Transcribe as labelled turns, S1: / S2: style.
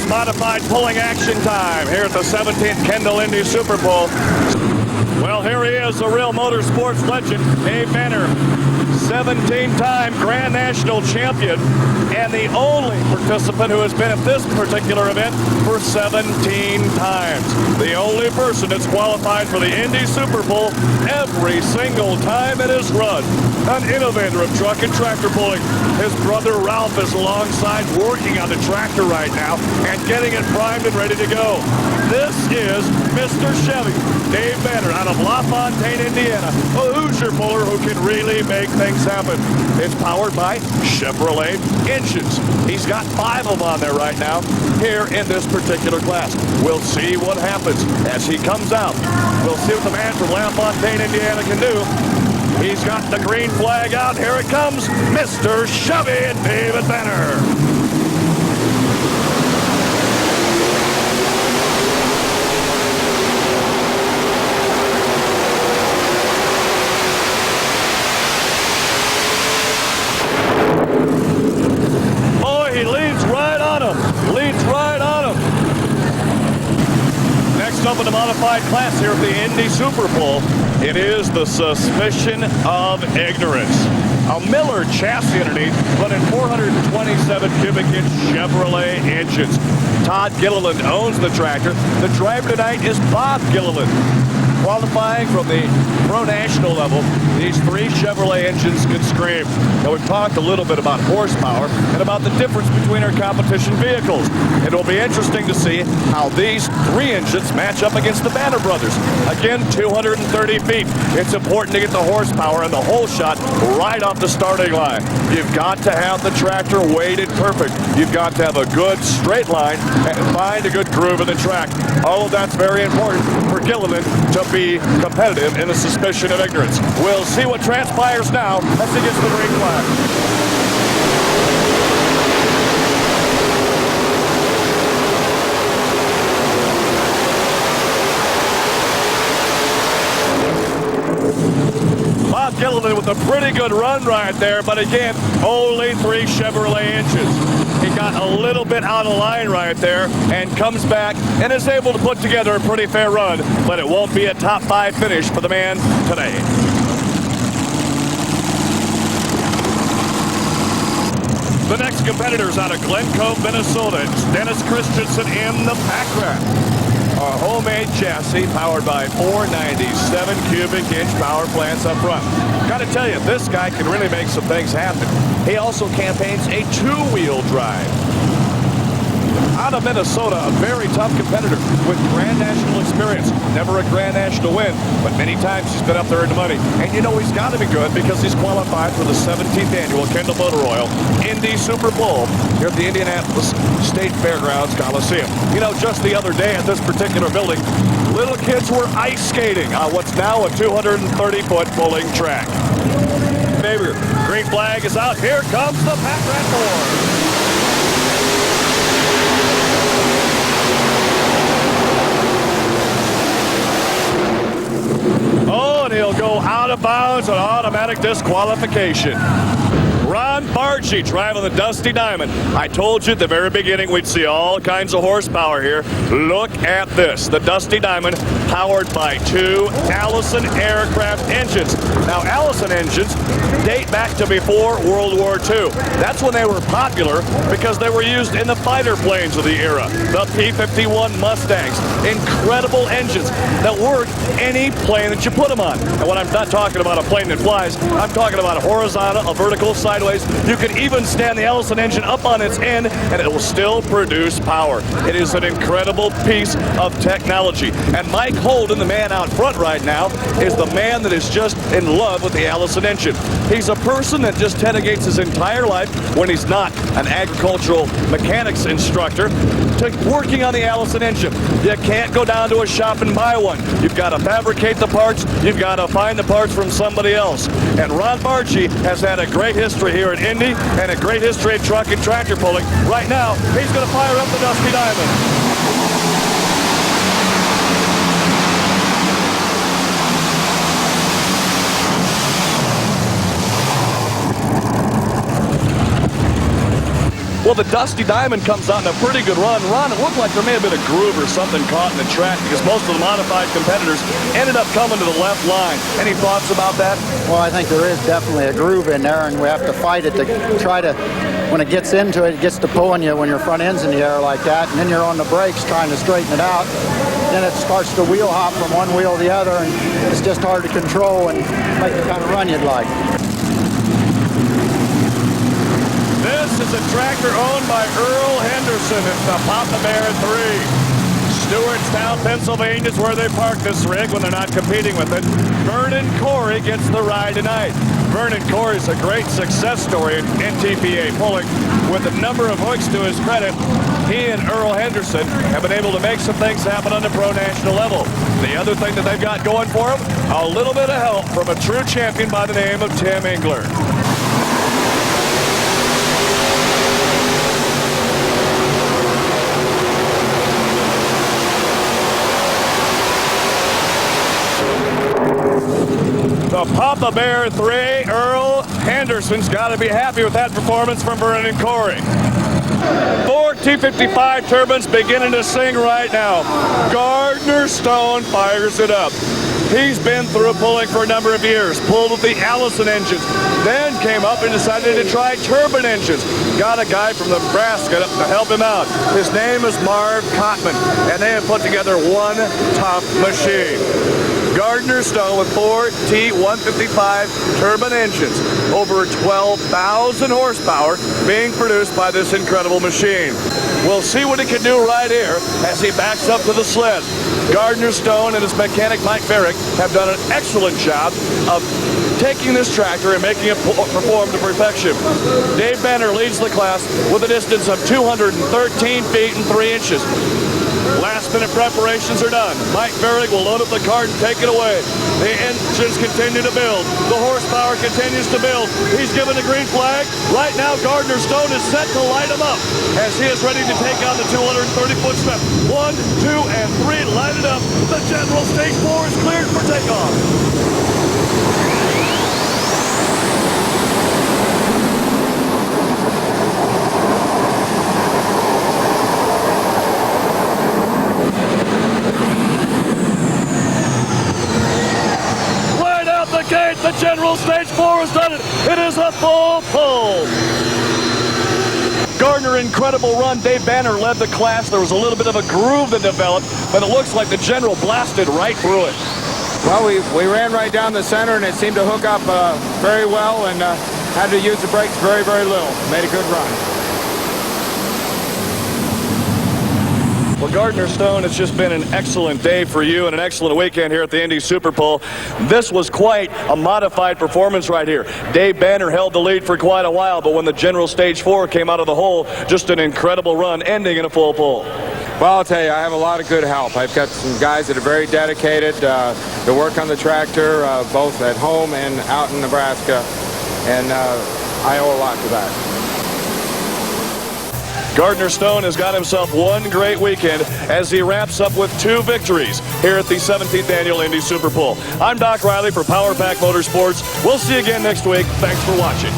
S1: It's modified pulling action time here at the 17th Kendall Indy Super Bowl. Well, here he is, the real motorsports legend, Dave Banner, 17-time Grand National champion, and the only participant who has been at this particular event for 17 times. The only person that's qualified for the Indy Super Bowl every single time it is run. An innovator of truck and tractor pulling. His brother Ralph is alongside working on the tractor right now and getting it primed and ready to go. This is Mr. Chevy, Dave Banner, out of LaFontaine, Indiana, a Hoosier puller who can really make things happen. It's powered by Chevrolet engines. He's got 5 of them on there right now here in this particular class. We'll see what happens as he comes out. We'll see what the man from LaFontaine, Indiana can do. He's got the green flag out. Here it comes, Mr. Chevy and David Banner. Up in the modified class here at the Indy Super Bowl, it is the suspicion of ignorance. A Miller chassis underneath, but in 427 cubic inch Chevrolet engines. Todd Gilliland owns the tractor. The driver tonight is Bob Gilliland. Qualifying from the Pro National level, these 3 Chevrolet engines can scream. Now, we've talked a little bit about horsepower and about the difference between our competition vehicles. It will be interesting to see how these 3 engines match up against the Banner brothers. Again, 230 feet. It's important to get the horsepower and the whole shot right off the starting line. You've got to have the tractor weighted perfect. You've got to have a good straight line and find a good groove in the track. All of that's very important for Gilliland to be competitive in a suspicion of ignorance. We'll see what transpires now as he gets the green flag. Bob Gilliland with a pretty good run right there, but again, only 3 Chevrolet engines. He got a little bit out of line right there and comes back and is able to put together a pretty fair run, but it won't be a top 5 finish for the man today. The next competitor's out of Glen Cove, Minnesota. It's Dennis Christensen in the Parche. A homemade chassis powered by 497 cubic inch power plants up front. Gotta tell you, this guy can really make some things happen. He also campaigns a 2-wheel drive. Out of Minnesota, a very tough competitor with Grand National experience. Never a Grand National win, but many times he's been up there in the money. And you know he's got to be good because he's qualified for the 17th annual Kendall Motor Oil Indy Super Bowl here at the Indianapolis State Fairgrounds Coliseum. You know, just the other day at this particular building, little kids were ice skating on what's now a 230-foot bowling track. Neighbor, green flag is out. Here comes the Pack Rat Board. Oh, and he'll go out of bounds on automatic disqualification. Ron Parche driving the Dusty Diamond. I told you at the very beginning we'd see all kinds of horsepower here. Look at this. The Dusty Diamond powered by 2 Allison aircraft engines. Now, Allison engines date back to before World War II. That's when they were popular because they were used in the fighter planes of the era. The P-51 Mustangs. Incredible engines that work any plane that you put them on. And when I'm not talking about a plane that flies, I'm talking about a horizontal, a vertical, sideways. You can even stand the Allison engine up on its end and it will still produce power. It is an incredible piece of technology. And Mike Holden, the man out front right now, is the man that is just in love with the Allison engine. He's a person that just dedicates his entire life, when he's not an agricultural mechanics instructor, to working on the Allison engine. You can't go down to a shop and buy one. You've got to fabricate the parts. You've got to find the parts from somebody else. And Ron Parche has had a great history here at Indy and a great history of truck and tractor pulling. Right now, he's going to fire up the Dusty Diamond. Well, the Dusty Diamond comes out in a pretty good run. Ron, it looked like there may have been a groove or something caught in the track because most of the modified competitors ended up coming to the left line. Any thoughts about that?
S2: Well, I think there is definitely a groove in there, and we have to fight it to try to, when it gets into it, it gets to pulling you when your front end's in the air like that, and then you're on the brakes trying to straighten it out. Then it starts to wheel hop from one wheel to the other, and it's just hard to control and make the kind of run you'd like.
S1: This is a tractor owned by Earl Henderson. It's the Papa Bear 3. Stewartstown, Pennsylvania is where they park this rig when they're not competing with it. Vernon Corey gets the ride tonight. Vernon Corey is a great success story in NTPA pulling. With a number of hooks to his credit, he and Earl Henderson have been able to make some things happen on the pro national level. The other thing that they've got going for them, a little bit of help from a true champion by the name of Tim Engler. The Papa Bear 3, Earl Henderson's got to be happy with that performance from Vernon Corey. 4 T55 turbines beginning to sing right now. Gardner Stone fires it up. He's been through pulling for a number of years. Pulled with the Allison engines. Then came up and decided to try turbine engines. Got a guy from Nebraska to help him out. His name is Marv Cotman, and they have put together one tough machine. Gardner Stone with 4 T155 turbine engines, over 12,000 horsepower being produced by this incredible machine. We'll see what he can do right here as he backs up to the sled. Gardner Stone and his mechanic Mike Barrick have done an excellent job of taking this tractor and making it perform to perfection. Dave Banner leads the class with a distance of 213 feet and 3 inches. Last-minute preparations are done. Mike Barrick will load up the cart and take it away. The engines continue to build. The horsepower continues to build. He's given the green flag. Right now, Gardner Stone is set to light him up as he is ready to take on the 230-foot step. 1, 2, and 3, light it up. The general stage 4 is cleared for takeoff. The general stage 4 has done it. It is a full pull. Gardner, incredible run. Dave Banner led the class. There was a little bit of a groove that developed, but it looks like the general blasted right through it.
S3: Well, we ran right down the center, and it seemed to hook up very well, and had to use the brakes very, very little. Made a good run.
S1: Well, Gardner Stone, it's just been an excellent day for you and an excellent weekend here at the Indy Super Bowl. This was quite a modified performance right here. Dave Banner held the lead for quite a while, but when the general stage 4 came out of the hole, just an incredible run, ending in a full pull.
S3: Well, I'll tell you, I have a lot of good help. I've got some guys that are very dedicated to work on the tractor, both at home and out in Nebraska, and I owe a lot to that.
S1: Gardner Stone has got himself one great weekend as he wraps up with 2 victories here at the 17th Annual Indy Super Bowl. I'm Doc Riley for Power Pack Motorsports. We'll see you again next week. Thanks for watching.